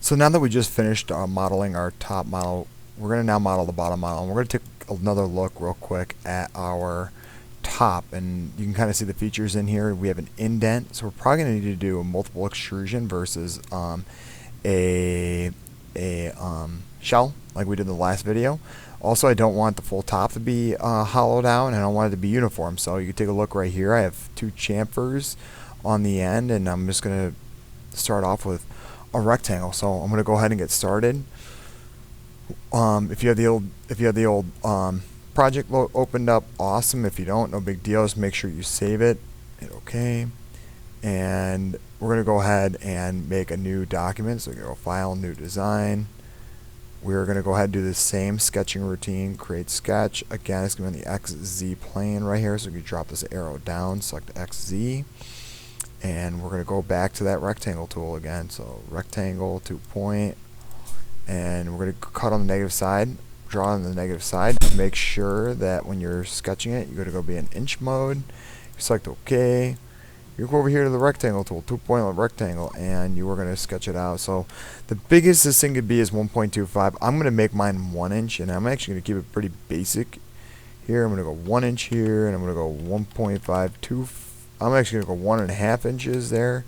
So now that we just finished modeling our top model, we're going to now model the bottom model, and we're going to take another look real quick at our top, and you can kind of see the features in here. We have an indent, so we're probably going to need to do a multiple extrusion versus a shell like we did in the last video. Also, I don't want the full top to be hollowed out, and I don't want it to be uniform. So you can take a look right here. I have two chamfers on the end, and I'm just going to start off with a rectangle. So I'm going to go ahead and get started. If you have the old project opened up, awesome. If you don't, no big deal. Just make sure you save it. Hit OK. And we're going to go ahead and make a new document. So we go File, New Design. We're going to go ahead and do the same sketching routine. Create sketch. Again, it's going to be on the XZ plane right here. So you drop this arrow down, select XZ. And we're going to go back to that rectangle tool again. So rectangle, 2 point. And we're going to cut on the negative side. Draw on the negative side. Make sure that when you're sketching it, you're going to go be in inch mode. You select OK. You go over here to the rectangle tool, 2 point rectangle, and you are going to sketch it out. So the biggest this thing could be is 1.25. I'm going to make mine 1 inch, and I'm actually going to keep it pretty basic here. I'm going to go 1 inch here, and I'm going to go 1.52. I'm actually going to go 1.5 inches there.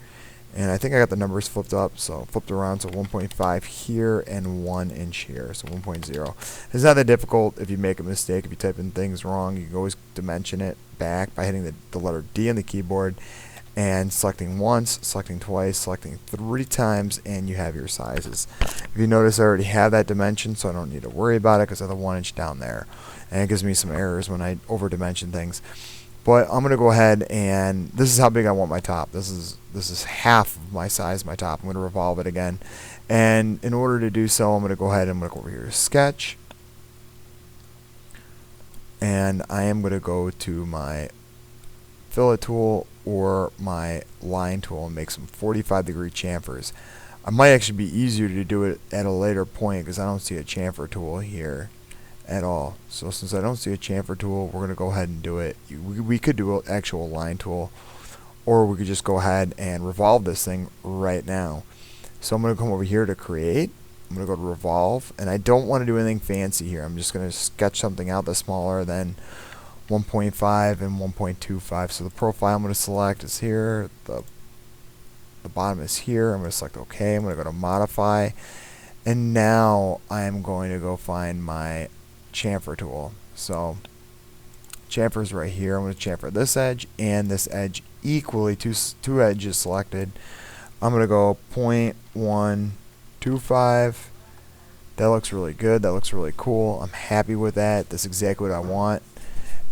And I think I got the numbers flipped up, so flipped around, so 1.5 here and 1 inch here, so 1.0. It's not that difficult if you make a mistake. If you type in things wrong, you can always dimension it back by hitting the letter D on the keyboard and selecting once, selecting twice, selecting 3 times, and you have your sizes. If you notice, I already have that dimension, so I don't need to worry about it because I have the 1 inch down there. And it gives me some errors when I over dimension things. But I'm going to go ahead, and this is how big I want my top. This is half of my size, my top. I'm going to revolve it again. And in order to do so, I'm going to go ahead and I'm going to go over here to Sketch. And I am going to go to my fillet tool or my line tool and make some 45-degree chamfers. I might actually be easier to do it at a later point because I don't see a chamfer tool here at all. So since I don't see a chamfer tool, we're going to go ahead and do it. We could do an actual line tool, or we could just go ahead and revolve this thing right now. So I'm going to come over here to create. I'm going to go to revolve, and I don't want to do anything fancy here. I'm just going to sketch something out that's smaller than 1.5 and 1.25. So the profile I'm going to select is here. The bottom is here. I'm going to select OK. I'm going to go to modify, and now I'm going to go find my chamfer tool. So chamfer is right here. I'm going to chamfer this edge and this edge equally, two edges selected. I'm going to go 0.125. That looks really good. That looks really cool. I'm happy with that. That's exactly what I want.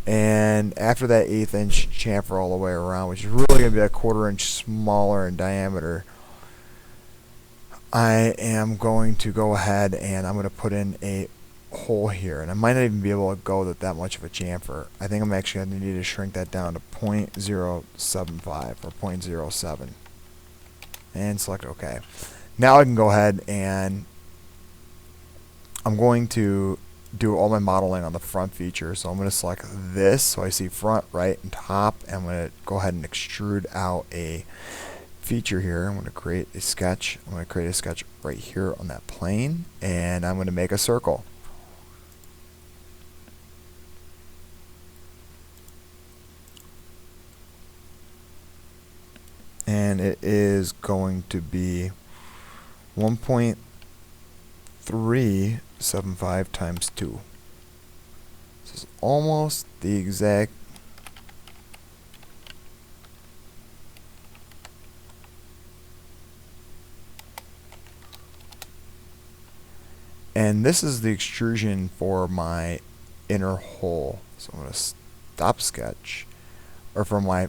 And after that 1/8 inch chamfer all the way around, which is really going to be a 1/4 inch smaller in diameter, I am going to go ahead and I'm going to put in a hole here, and I might not even be able to go with that much of a chamfer. I think I'm actually going to need to shrink that down to 0.075 or 0.07 and select OK. Now I can go ahead and I'm going to do all my modeling on the front feature. So I'm going to select this so I see front, right, and top, and I'm going to go ahead and extrude out a feature here. I'm going to create a sketch. I'm going to create a sketch right here on that plane, and I'm going to make a circle. And it is going to be 1.375 times 2. This is almost the exact and this is the extrusion for my inner hole. So I'm going to stop sketch, or for my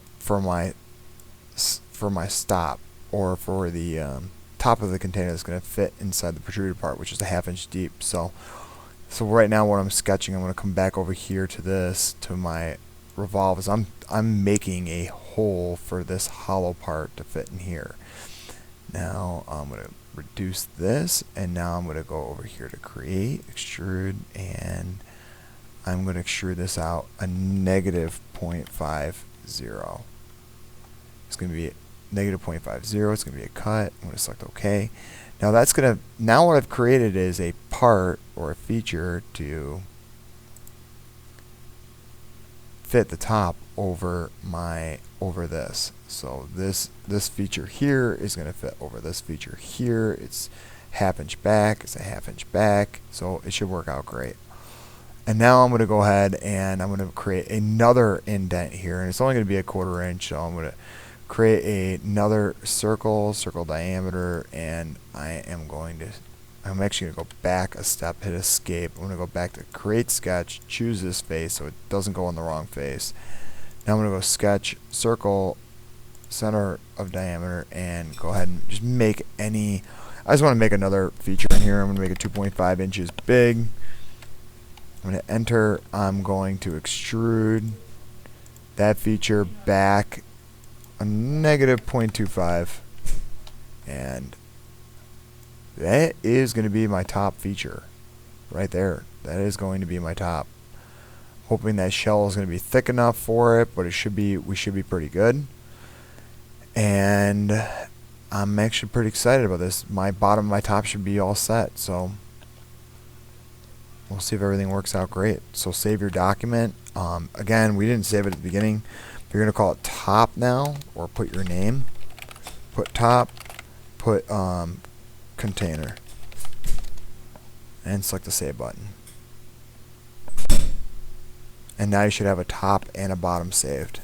stop, or for the top of the container that's going to fit inside the protruded part, which is a 1/2 inch deep. So right now what I'm sketching, I'm going to come back over here to this, to my revolve, is I'm making a hole for this hollow part to fit in here. Now I'm going to reduce this, and now I'm going to go over here to create, extrude, and I'm going to extrude this out a -0.50. It's going to be negative 0.50. It's going to be a cut. I'm going to select OK. Now that's going to, now what I've created is a part or a feature to fit the top over this. So this feature here is going to fit over this feature here. It's half-inch back. It's a half-inch back. So it should work out great. And now I'm going to go ahead and I'm going to create another indent here, and it's only going to be a 1/4 inch. So I'm going to create another circle diameter, and I'm actually going to go back a step, hit escape. I'm going to go back to create sketch, choose this face so it doesn't go in the wrong face. Now I'm going to go sketch, circle, center of diameter, and go ahead and just make any, I just want to make another feature in here. I'm going to make it 2.5 inches big. I'm going to enter. I'm going to extrude that feature back a negative 0.25, and that is going to be my top feature right there. That is going to be my top. Hoping that shell is going to be thick enough for it, but it should be, we should be pretty good. And I'm actually pretty excited about this. My bottom, my top should be all set. So we'll see if everything works out great. So save your document. Again, we didn't save it at the beginning. You're going to call it top now, or put your name. Put top, put container, and select the save button. And now you should have a top and a bottom saved.